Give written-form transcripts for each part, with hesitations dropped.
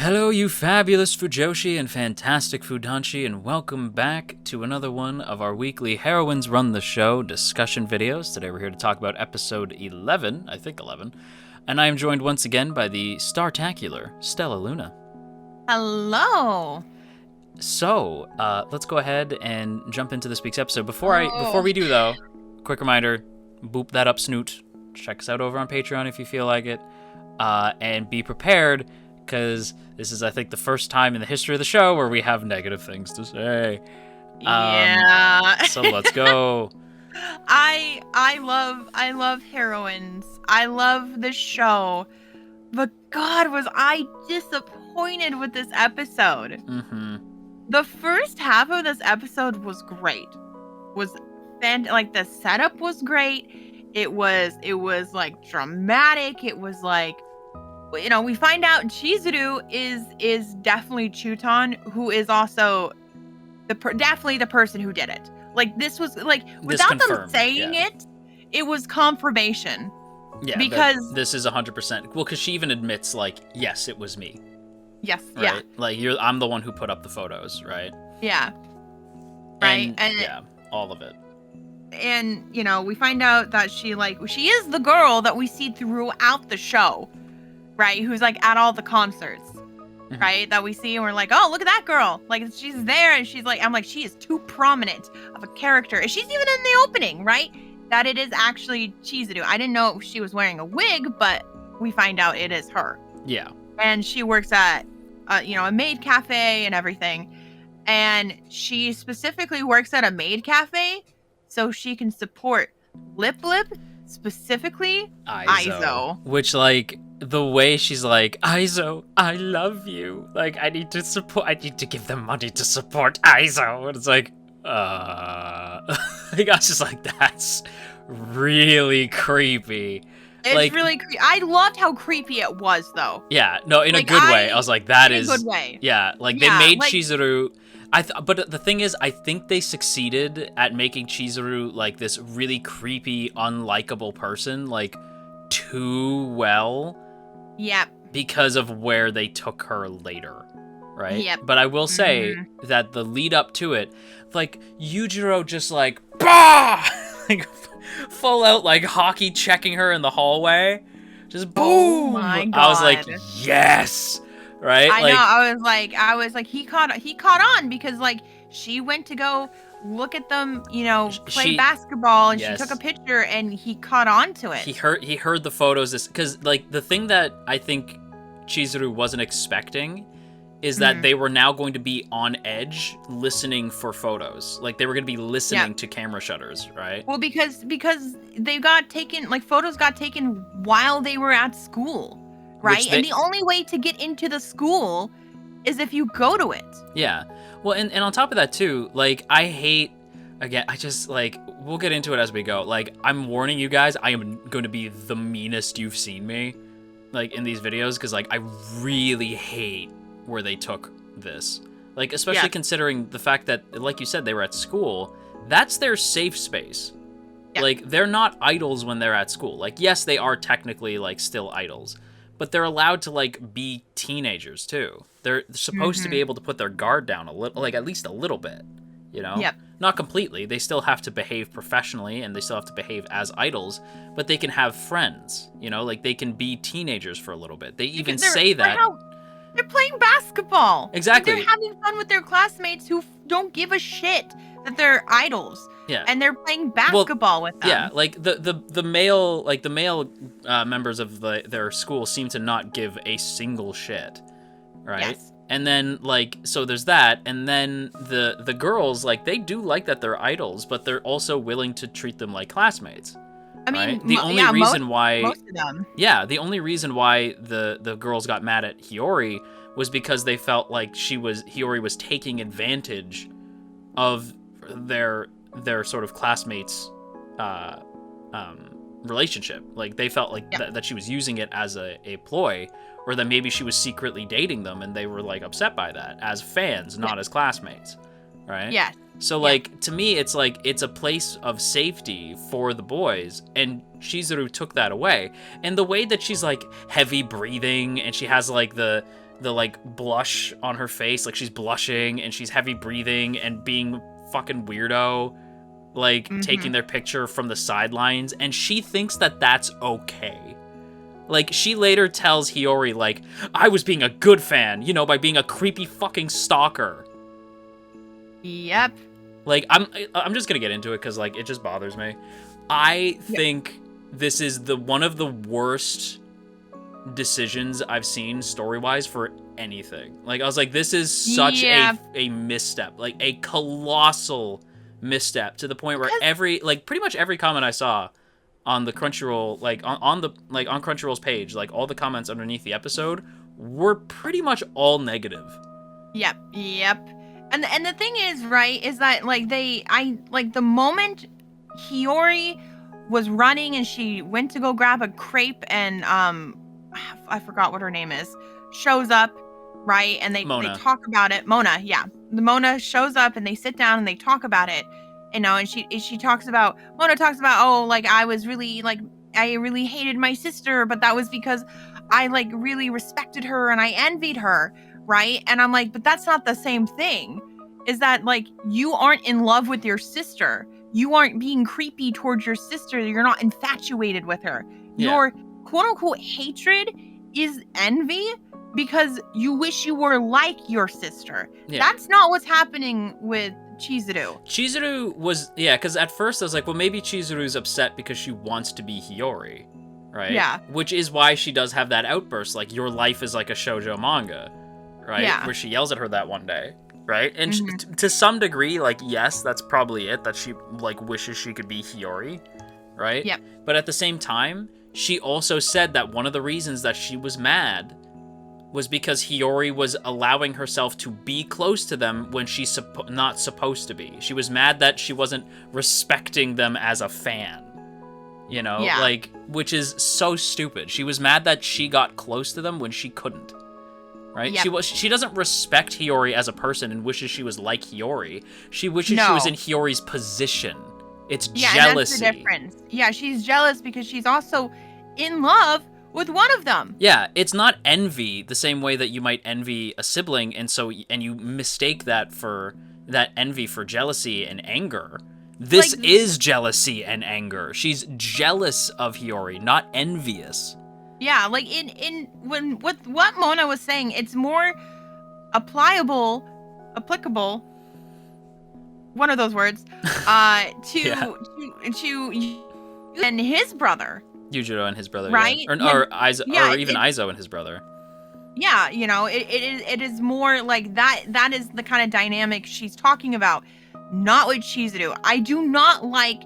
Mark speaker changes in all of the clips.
Speaker 1: Hello, you fabulous Fujoshi and fantastic Fudanshi, and welcome back to another one of our weekly Heroines Run the Show discussion videos. Today we're here to talk about episode 11, I think 11, and I am joined once again by the Startacular Stella Luna.
Speaker 2: Hello.
Speaker 1: So, let's go ahead and jump into this week's episode. Before we do though, quick reminder, boop that up snoot. Check us out over on Patreon if you feel like it, and be prepared, because this is, I think, the first time in the history of the show where we have negative things to say.
Speaker 2: Yeah.
Speaker 1: So let's go.
Speaker 2: I love heroines. I love the show. But God, was I disappointed with this episode.
Speaker 1: Mm-hmm.
Speaker 2: The first half of this episode was great. Like the setup was great. It was like dramatic. It was like, you know, we find out Chizuru is definitely Chuton, who is also definitely the person who did it. Like, this was like, without them saying it was confirmation.
Speaker 1: Yeah,
Speaker 2: because
Speaker 1: this is 100%. Well, because she even admits, like, yes, it was me.
Speaker 2: Yes.
Speaker 1: Right?
Speaker 2: Yeah.
Speaker 1: Like, I'm the one who put up the photos, right?
Speaker 2: Yeah. Right.
Speaker 1: And yeah, all of it.
Speaker 2: And, you know, we find out that she is the girl that we see throughout the show. Right, who's like at all the concerts, right? That we see, and we're like, oh, look at that girl! Like, she's there, and she's like, I'm like, she is too prominent of a character, and she's even in the opening, right? That it is actually Chizuru. I didn't know she was wearing a wig, but we find out it is her.
Speaker 1: Yeah,
Speaker 2: and she works at, a maid cafe and everything, and she specifically works at a maid cafe so she can support Lip, specifically Aizo.
Speaker 1: Which, like, the way she's like, Aizo, I love you. Like, I need to give them money to support Aizo. And it's like, like, I was just like, that's really creepy.
Speaker 2: It's
Speaker 1: like,
Speaker 2: really creepy. I loved how creepy it was, though.
Speaker 1: Yeah, no, in a good way. I was like, that is...
Speaker 2: In a good way.
Speaker 1: Yeah, like, they made Chizuru... But the thing is, I think they succeeded at making Chizuru, like, this really creepy, unlikable person, like, too well.
Speaker 2: Yep.
Speaker 1: Because of where they took her later, right?
Speaker 2: Yep.
Speaker 1: But I will say that the lead up to it, like, Yujiro just, like, bah! Like, full out, like, hockey checking her in the hallway. Just boom!
Speaker 2: Oh my God.
Speaker 1: I was like, yes! Right?
Speaker 2: I know. I was like, he caught on because, like, she went to go look at them, you know, play basketball, and she took a picture, and he caught on to it.
Speaker 1: He heard the photos, because, like, the thing that I think Chizuru wasn't expecting is that they were now going to be on edge listening for photos. Like, they were going to be listening to camera shutters, right?
Speaker 2: Well, because they got taken, like, photos got taken while they were at school. Right? And the only way to get into the school is if you go to it.
Speaker 1: Yeah. Well, and on top of that, too, like, I hate... Again, I just, like... We'll get into it as we go. Like, I'm warning you guys, I am going to be the meanest you've seen me, like, in these videos, because, like, I really hate where they took this. Like, especially considering the fact that, like you said, they were at school. That's their safe space. Yeah. Like, they're not idols when they're at school. Like, yes, they are technically, like, still idols. But they're allowed to, like, be teenagers, too. They're supposed to be able to put their guard down a little, like, at least a little bit, you know?
Speaker 2: Yep.
Speaker 1: Not completely. They still have to behave professionally, and they still have to behave as idols, but they can have friends, you know? Like, they can be teenagers for a little bit. They even say that.
Speaker 2: They're playing basketball.
Speaker 1: Exactly.
Speaker 2: They're having fun with their classmates who don't give a shit that they're idols.
Speaker 1: Yeah.
Speaker 2: And they're playing basketball with them.
Speaker 1: Yeah, like the male members of their school seem to not give a single shit, right?
Speaker 2: Yes.
Speaker 1: And then, like, so there's that, and then the girls, like, they do like that they're idols, but they're also willing to treat them like classmates.
Speaker 2: I mean,
Speaker 1: right? The only reason why
Speaker 2: most of them.
Speaker 1: Yeah, the only reason why the girls got mad at Hiyori was because they felt like Hiyori was taking advantage of their sort of classmates relationship. Like, they felt like that she was using it as a ploy, or that maybe she was secretly dating them, and they were, like, upset by that as fans, not as classmates, right?
Speaker 2: Yeah.
Speaker 1: So, like, to me, it's like, it's a place of safety for the boys, and Chizuru took that away. And the way that she's, like, heavy breathing, and she has, like, the like blush on her face, like she's blushing and she's heavy breathing and being fucking weirdo, like taking their picture from the sidelines, and she thinks that that's okay. Like, she later tells Hiyori, like, I was being a good fan, you know, by being a creepy fucking stalker.
Speaker 2: Yep.
Speaker 1: Like, I'm just gonna get into it because, like, it just bothers me. I think this is one of the worst decisions I've seen story-wise for anything. Like, I was like, this is such a misstep. Like, a colossal misstep to the point where pretty much every comment I saw on the Crunchyroll, like on Crunchyroll's page, like all the comments underneath the episode were pretty much all negative.
Speaker 2: Yep. And the thing is, right, is that like the moment Hiyori was running and she went to go grab a crepe and I forgot what her name is, shows up, right, and they talk about it. Mona, yeah. The Mona shows up and they sit down and they talk about it. You know, and Mona talks about, oh, like, I really hated my sister, but that was because I, like, really respected her and I envied her, right? And I'm like, but that's not the same thing. Is that, like, you aren't in love with your sister. You aren't being creepy towards your sister. You're not infatuated with her.
Speaker 1: Yeah.
Speaker 2: Your quote-unquote hatred is envy because you wish you were like your sister. Yeah. That's not what's happening with Chizuru.
Speaker 1: Chizuru was, because at first I was like, well, maybe Chizuru's upset because she wants to be Hiyori, right? Yeah. Which is why she does have that outburst, like, your life is like a shoujo manga, right? Yeah. Where she yells at her that one day, right? And to some degree, like, yes, that's probably it, that she, like, wishes she could be Hiyori, right? Yep. But at the same time, she also said that one of the reasons that she was mad was because Hiyori was allowing herself to be close to them when she's not supposed to be. She was mad that she wasn't respecting them as a fan, you know? Yeah. Like, which is so stupid. She was mad that she got close to them when she couldn't, right? Yep. She doesn't respect Hiyori as a person and wishes she was like Hiyori. She wishes she was in Hiyori's position. It's jealousy.
Speaker 2: And that's the difference. Yeah, she's jealous because she's also in love with one of them.
Speaker 1: Yeah, it's not envy the same way that you might envy a sibling, and you mistake that envy for jealousy and anger. This is jealousy and anger. She's jealous of Hiyori, not envious.
Speaker 2: Yeah, like with what Mona was saying, it's more applicable, one of those words, to and his brother.
Speaker 1: Yujiro and his brother,
Speaker 2: right?
Speaker 1: Yeah. Or even Aizo and his brother.
Speaker 2: Yeah, you know, it is more like that. That is the kind of dynamic she's talking about, not with Chizuru. I do not like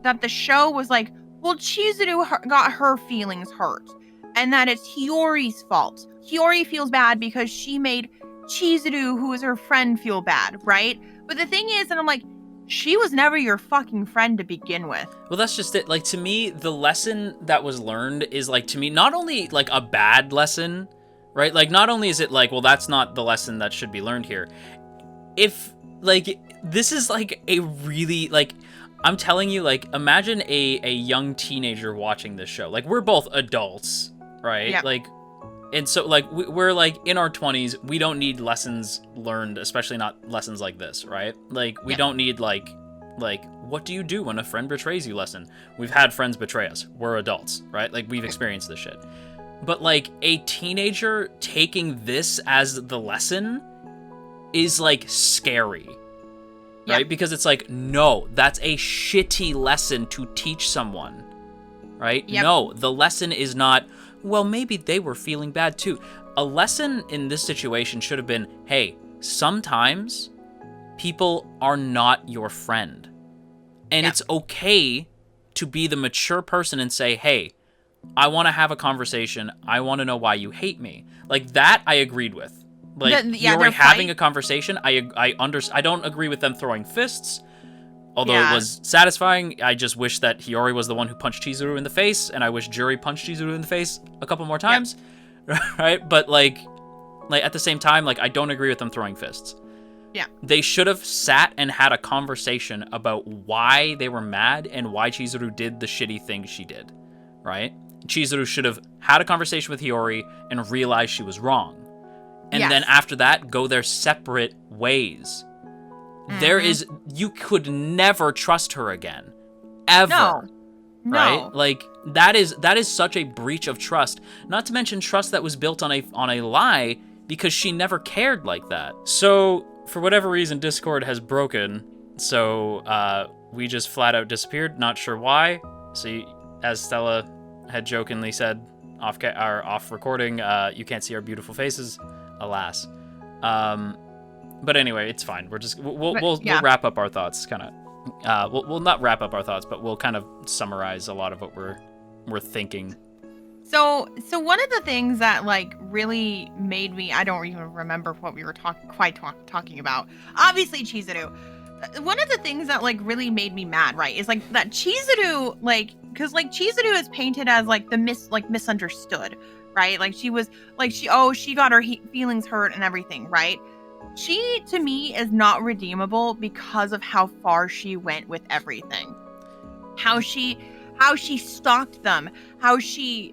Speaker 2: that the show was like, well, Chizuru got her feelings hurt, and that it's Hiyori's fault. Hiyori feels bad because she made Chizuru, who is her friend, feel bad, right? But the thing is, and I'm like, she was never your fucking friend to begin with.
Speaker 1: Well, that's just it. Like, to me, the lesson that was learned is, like, to me, not only, like, a bad lesson, right? Like, not only is it, like, well, that's not the lesson that should be learned here. If, like, this is, like, a really, like, I'm telling you, like, imagine a young teenager watching this show. Like, we're both adults, right? Yep. Like, and so, like, we're, like, in our 20s, we don't need lessons learned, especially not lessons like this, right? Like, we don't need, like, what do you do when a friend betrays you lesson? We've had friends betray us. We're adults, right? Like, we've experienced this shit. But, like, a teenager taking this as the lesson is, like, scary, right? Because it's like, no, that's a shitty lesson to teach someone, right? Yep. No, the lesson is not, well, maybe they were feeling bad too. A lesson in this situation should have been, hey, sometimes people are not your friend. And it's okay to be the mature person and say, hey, I want to have a conversation. I want to know why you hate me. Like, that I agreed with. Like, you're having a conversation. I don't agree with them throwing fists. Although it was satisfying, I just wish that Hiyori was the one who punched Chizuru in the face, and I wish Juri punched Chizuru in the face a couple more times, right? But, like, at the same time, like, I don't agree with them throwing fists. Yeah. They should have sat and had a conversation about why they were mad and why Chizuru did the shitty thing she did, right? Chizuru should have had a conversation with Hiyori and realized she was wrong. and then after that go their separate ways. You could never trust her again, ever.
Speaker 2: No.
Speaker 1: Right? Like that is such a breach of trust. Not to mention trust that was built on a lie, because she never cared like that. So for whatever reason, Discord has broken. So we just flat out disappeared. Not sure why. So as Stella had jokingly said off recording, you can't see our beautiful faces, alas. But anyway, it's fine. We'll wrap up our thoughts, kind of. We'll not wrap up our thoughts, but we'll kind of summarize a lot of what we're thinking.
Speaker 2: So one of the things that like really made me, I don't even remember what we were talking about. Obviously, Chizuru. One of the things that like really made me mad, right, is like that Chizuru, like, because like Chizuru is painted as like the misunderstood, right? Like she was like she got her feelings hurt and everything, right? She, to me, is not redeemable because of how far she went with everything. How she stalked them, how she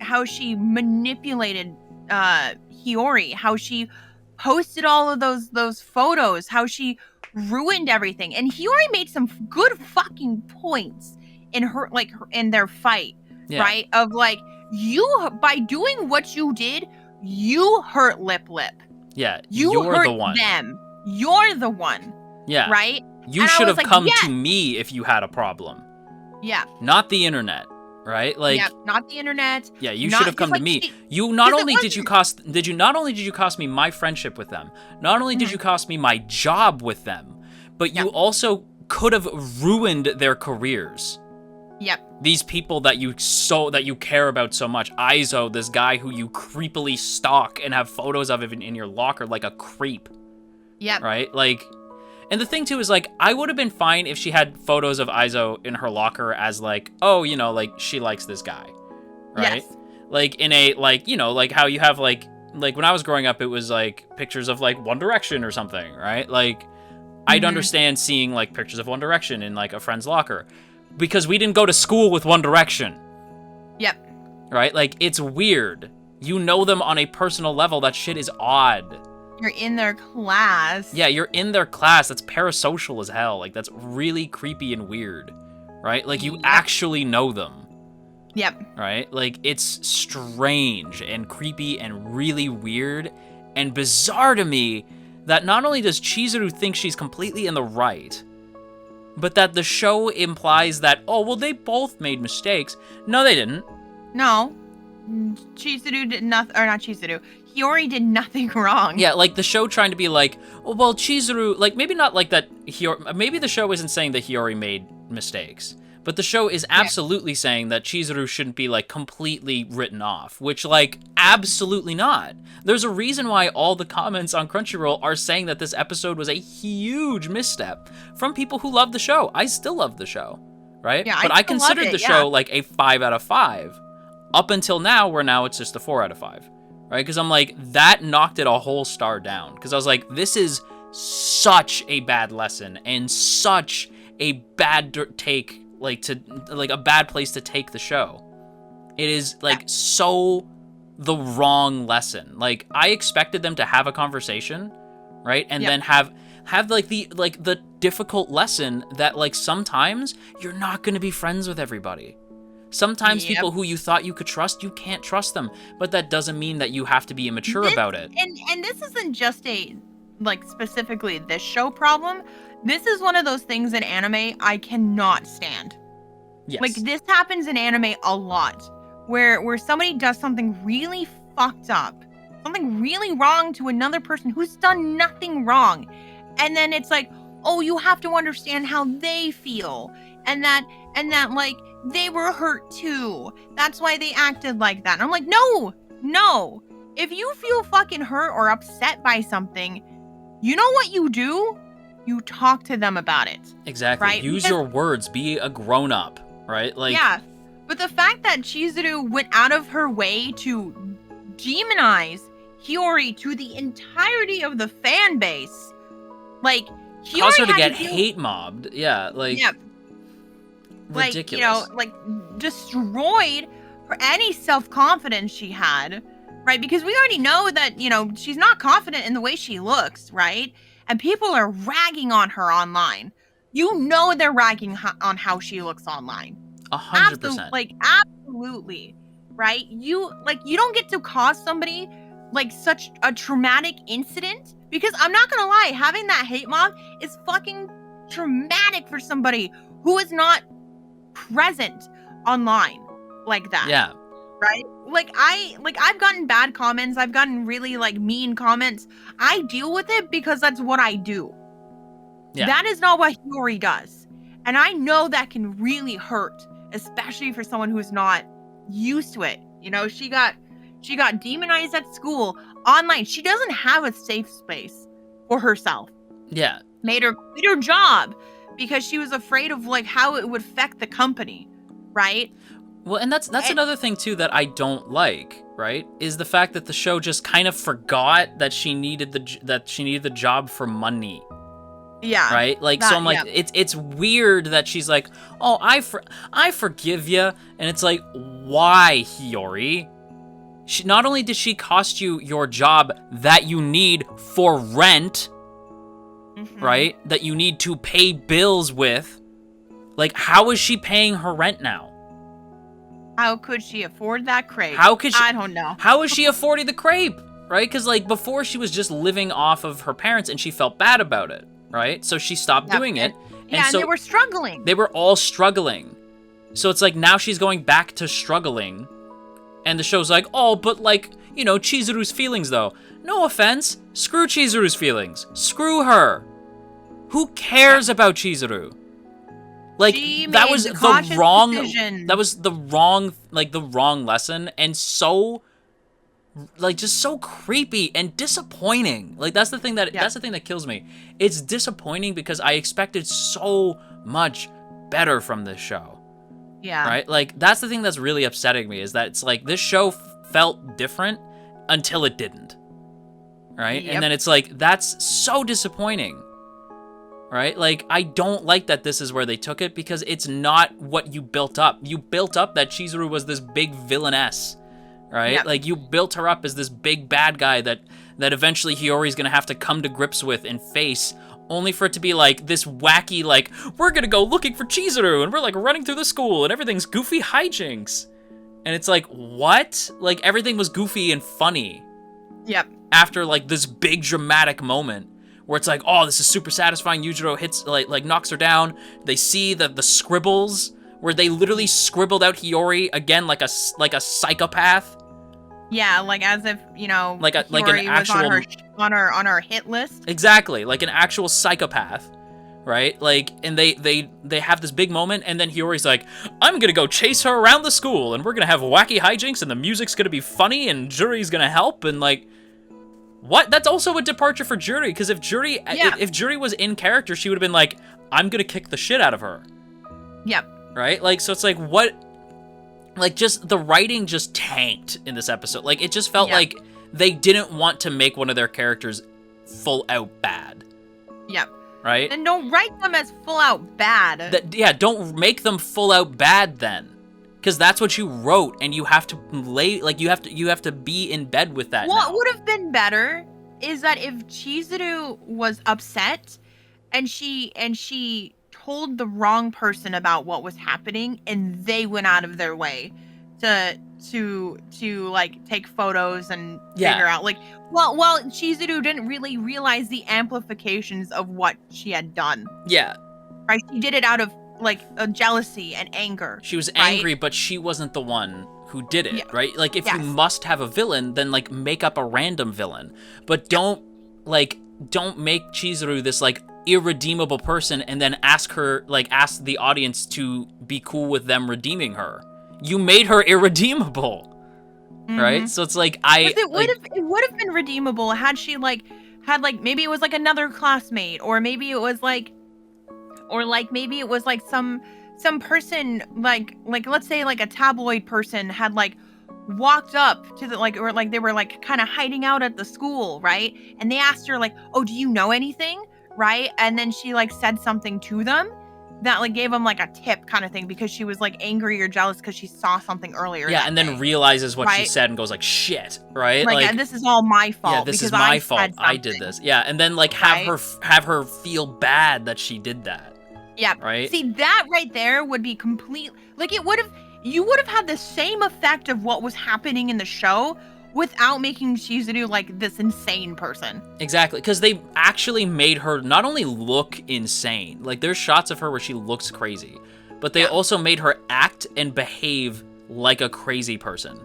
Speaker 2: manipulated Hiyori, how she posted all of those photos, how she ruined everything. And Hiyori made some good fucking points in their fight, right? Of like, you, by doing what you did, you hurt Lip.
Speaker 1: Yeah,
Speaker 2: you're
Speaker 1: hurt
Speaker 2: the one. Them. You're the one.
Speaker 1: Yeah.
Speaker 2: Right?
Speaker 1: You should have come to me if you had a problem.
Speaker 2: Yeah.
Speaker 1: Not the internet, right? Like,
Speaker 2: yeah, not the internet.
Speaker 1: Yeah, you should have come to me. You not only did you cost me my friendship with them, not only did you cost me my job with them, but you also could have ruined their careers.
Speaker 2: Yep.
Speaker 1: These people that you care about so much. Aizo, this guy who you creepily stalk and have photos of in your locker like a creep.
Speaker 2: Yep.
Speaker 1: Right? Like, and the thing too is like, I would have been fine if she had photos of Aizo in her locker as like, oh, you know, like she likes this guy. Right?
Speaker 2: Yes.
Speaker 1: Like in a, like, you know, like how you have like when I was growing up, it was like pictures of like One Direction or something, right? Like, I'd understand seeing like pictures of One Direction in like a friend's locker. Because we didn't go to school with One Direction.
Speaker 2: Yep.
Speaker 1: Right? Like, it's weird. You know them on a personal level. That shit is odd.
Speaker 2: You're in their class.
Speaker 1: Yeah, you're in their class. That's parasocial as hell. Like, that's really creepy and weird. Right? Like, you actually know them.
Speaker 2: Yep.
Speaker 1: Right? Like, it's strange and creepy and really weird and bizarre to me that not only does Chizuru think she's completely in the right, but that the show implies that, oh, well, they both made mistakes. No, they didn't.
Speaker 2: No. Chizuru did nothing, or not Chizuru. Hiyori did nothing wrong.
Speaker 1: Yeah, like the show trying to be like, oh, well, Chizuru, like maybe not like that Hiyori, maybe the show isn't saying that Hiyori made mistakes, but the show is absolutely saying that Chizuru shouldn't be like completely written off, which like absolutely not. There's a reason why all the comments on Crunchyroll are saying that this episode was a huge misstep from people who love the show. I still love the show, right?
Speaker 2: Yeah,
Speaker 1: but I considered the show like a 5 out of 5 up until now, where now it's just a 4 out of 5, right? Because I'm like, that knocked it a whole star down. Because I was like, this is such a bad lesson and such a bad take, like a bad place to take the show. It is like so the wrong lesson. Like, I expected them to have a conversation, right? And then have like the difficult lesson that like sometimes you're not going to be friends with everybody. Sometimes people who you thought you could trust, you can't trust them, but that doesn't mean that you have to be immature about it.
Speaker 2: And this isn't just a like specifically this show problem. This is one of those things in anime I cannot stand.
Speaker 1: Yes.
Speaker 2: Like, this happens in anime a lot, where somebody does something really fucked up, something really wrong to another person who's done nothing wrong. And then it's like, oh, you have to understand how they feel. And that like, they were hurt too. That's why they acted like that. And I'm like, no. If you feel fucking hurt or upset by something, you know what you do? You talk to them about it.
Speaker 1: Exactly.
Speaker 2: Right?
Speaker 1: Use your words. Be a grown-up, right? Like,
Speaker 2: yeah. But the fact that Chizuru went out of her way to demonize Hiyori to the entirety of the fan base, like, Hiyori
Speaker 1: cause her to
Speaker 2: had
Speaker 1: get hate mobbed. Yeah, like, ridiculous.
Speaker 2: Like, you know, like, destroyed her any self-confidence she had, right? Because we already know that, she's not confident in the way she looks, right? And people are ragging on her online. They're ragging on how she looks online.
Speaker 1: 100%.
Speaker 2: Absolutely, right? You don't get to cause somebody like such a traumatic incident, because I'm not gonna lie, having that hate mob is fucking traumatic for somebody who is not present online like that.
Speaker 1: Yeah.
Speaker 2: Right? I've gotten bad comments, I've gotten really mean comments. I deal with it because that's what I do.
Speaker 1: Yeah.
Speaker 2: That is not what Hiyori does. And I know that can really hurt, especially for someone who's not used to it. She got demonized at school, online. She doesn't have a safe space for herself.
Speaker 1: Yeah.
Speaker 2: Made her quit her job because she was afraid of how it would affect the company, right?
Speaker 1: Well, and that's another thing too that I don't like, right? Is the fact that the show just kind of forgot that she needed the job for money.
Speaker 2: Yeah.
Speaker 1: Right? So I'm like, yeah. It's weird that she's like, "Oh, I forgive you." And it's like, "Why, Hiyori? Not only did she cost you your job that you need for rent, right? That you need to pay bills with. How is she paying her rent now?
Speaker 2: How could she afford that crepe?
Speaker 1: I
Speaker 2: don't know.
Speaker 1: How is she affording the crepe? Right? Because before she was just living off of her parents and she felt bad about it, right? So she stopped doing it.
Speaker 2: And so they were struggling.
Speaker 1: They were all struggling. So it's now she's going back to struggling. And the show's like, "Oh, but Chizuru's feelings though." No offense. Screw Chizuru's feelings. Screw her. Who cares about Chizuru? That was the wrong decision. That was the wrong lesson, and so just so creepy and disappointing. That's the thing that kills me. It's disappointing because I expected so much better from this show.
Speaker 2: Yeah.
Speaker 1: Right? That's the thing that's really upsetting me, is that it's this show felt different until it didn't. Right? Yep. And then it's that's so disappointing. Right? I don't like that this is where they took it, because it's not what you built up. You built up that Chizuru was this big villainess, right? Yep. You built her up as this big bad guy that eventually Hiyori's gonna have to come to grips with and face, only for it to be this wacky, we're gonna go looking for Chizuru, and we're running through the school, and everything's goofy hijinks. And it's what? Everything was goofy and funny.
Speaker 2: Yep.
Speaker 1: After this big dramatic moment, where it's oh, this is super satisfying. Yujiro hits, knocks her down. They see the scribbles, where they literally scribbled out Hiyori again, like a psychopath.
Speaker 2: Yeah, as if Hiyori
Speaker 1: an actual
Speaker 2: was on her hit list.
Speaker 1: Exactly, like an actual psychopath, right? And they have this big moment, and then Hiyori's "I'm gonna go chase her around the school, and we're gonna have wacky hijinks, and the music's gonna be funny, and Juri's gonna help," and what? That's also a departure for Juri, because if Juri was in character, she would have been "I'm gonna kick the shit out of her."
Speaker 2: Yep.
Speaker 1: Right? So it's what? Just the writing just tanked in this episode. It just felt like they didn't want to make one of their characters full out bad.
Speaker 2: Yep.
Speaker 1: Right?
Speaker 2: And don't write them as full out bad.
Speaker 1: Don't make them full out bad then. Because that's what you wrote, and you have to you have to be in bed with that.
Speaker 2: What would have been better is that if Chizuru was upset, and she told the wrong person about what was happening, and they went out of their way to take photos and figure out well, Chizuru didn't really realize the amplifications of what she had done.
Speaker 1: Yeah.
Speaker 2: Right? She did it out of a jealousy and anger.
Speaker 1: She was angry, but she wasn't the one who did it, right? If you must have a villain, then make up a random villain. But don't make Chizuru this irredeemable person and then ask the audience to be cool with them redeeming her. You made her irredeemable. Right? So it's
Speaker 2: it would have been redeemable had she had maybe it was another classmate, or maybe it was maybe it was some person let's say a tabloid person had walked up to the or they were kind of hiding out at the school, right? And they asked her "Oh, do you know anything?" Right? And then she said something to them. that like gave him like a tip kind of thing because she was like angry or jealous because she saw something earlier.
Speaker 1: Yeah,
Speaker 2: that
Speaker 1: and then
Speaker 2: day,
Speaker 1: realizes what she
Speaker 2: right?
Speaker 1: said and goes like, shit, right?
Speaker 2: Like, this is all my fault.
Speaker 1: yeah, this is
Speaker 2: because
Speaker 1: my
Speaker 2: I
Speaker 1: fault.
Speaker 2: said
Speaker 1: I did
Speaker 2: something,
Speaker 1: this. Yeah, and then like have her feel bad that she did that.
Speaker 2: Yeah.
Speaker 1: Right?
Speaker 2: See, that right there would be complete. Like, you would have had the same effect of what was happening in the show without making Chizuru like this insane person.
Speaker 1: Exactly, because they actually made her not only look insane, like there's shots of her where she looks crazy, but they also made her act and behave like a crazy person.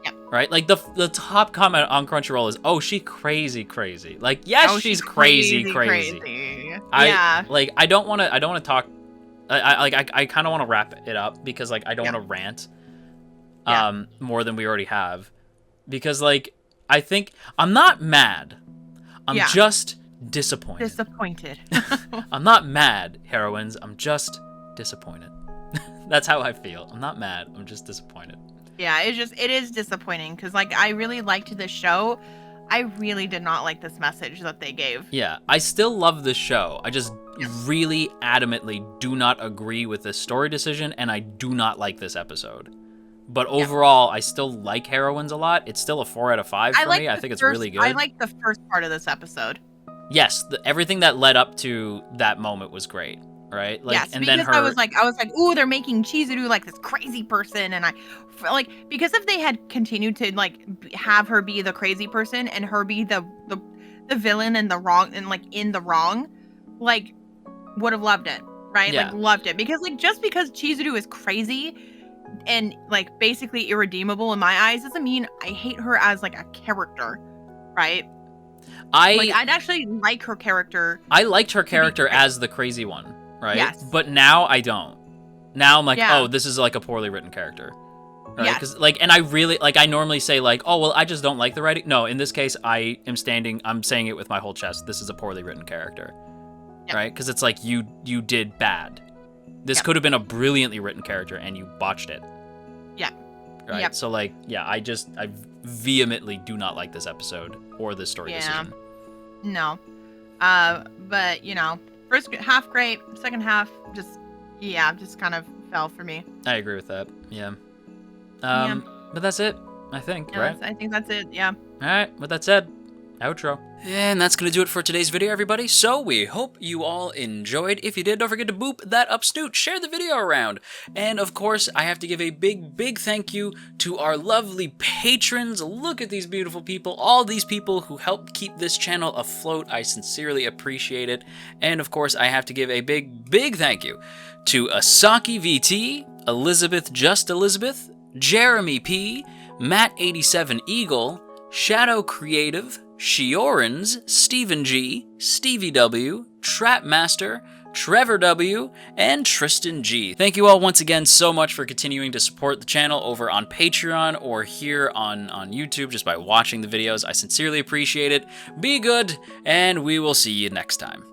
Speaker 2: Yeah.
Speaker 1: Right? Like the top comment on Crunchyroll is, "Oh, she crazy. Like, yes, she's crazy.
Speaker 2: Yeah.
Speaker 1: I don't want to talk I kind of want to wrap it up because like I don't want to rant more than we already have. Because, like, I think I'm not mad. I'm just disappointed.
Speaker 2: Disappointed.
Speaker 1: I'm not mad, heroines. I'm just disappointed. That's how I feel. I'm not mad. I'm just disappointed.
Speaker 2: Yeah, it is disappointing because, like, I really liked the show. I really did not like this message that they gave.
Speaker 1: Yeah, I still love the show. I just really adamantly do not agree with this story decision, and I do not like this episode. But overall, I still like Heroines a lot. It's still a 4 out of 5 for me. I think it's really good.
Speaker 2: I like the first part of this episode.
Speaker 1: Yes, everything that led up to that moment was great, right? Like,
Speaker 2: yes,
Speaker 1: and
Speaker 2: because
Speaker 1: then
Speaker 2: I was like, ooh, they're making Chizuru like this crazy person, and I like because if they had continued to like have her be the crazy person and her be the villain and the wrong and like in the wrong, like would have loved it, right?
Speaker 1: Yeah.
Speaker 2: Like loved it because like just because Chizuru is crazy and like basically irredeemable in my eyes doesn't mean I hate her as like a character, right? I'd actually like her character.
Speaker 1: I liked her character as the crazy one, right?
Speaker 2: Yes.
Speaker 1: But now I don't. Now I'm like,
Speaker 2: Yeah.
Speaker 1: oh, this is like a poorly written character. Right?
Speaker 2: Yes.
Speaker 1: Because like, and I really like. I normally say like, oh well, I just don't like the writing. No, in this case, I'm saying it with my whole chest. This is a poorly written character, right? Because it's like you did bad. This could have been a brilliantly written character, and you botched it.
Speaker 2: Yeah.
Speaker 1: Right.
Speaker 2: Yep.
Speaker 1: So like, yeah, I vehemently do not like this episode or this story decision.
Speaker 2: No. But you know, first half great, second half just kind of fell for me.
Speaker 1: I agree with that. Yeah. But that's it, I think,
Speaker 2: Yeah,
Speaker 1: right?
Speaker 2: I think that's it. Yeah.
Speaker 1: All right. With that said, outro. And that's going to do it for today's video, everybody. So we hope you all enjoyed. If you did, don't forget to boop that up snoot. Share the video around. And of course, I have to give a big thank you to our lovely patrons. Look at these beautiful people. All these people who help keep this channel afloat. I sincerely appreciate it. And of course, I have to give a big thank you to Asaki VT, Elizabeth Just Elizabeth, Jeremy P, Matt87 Eagle, Shadow Creative, Shiorans, Stephen G, Stevie W, Trapmaster, Trevor W, and Tristan G. Thank you all once again so much for continuing to support the channel over on Patreon or here on YouTube just by watching the videos. I sincerely appreciate it. Be good, and we will see you next time.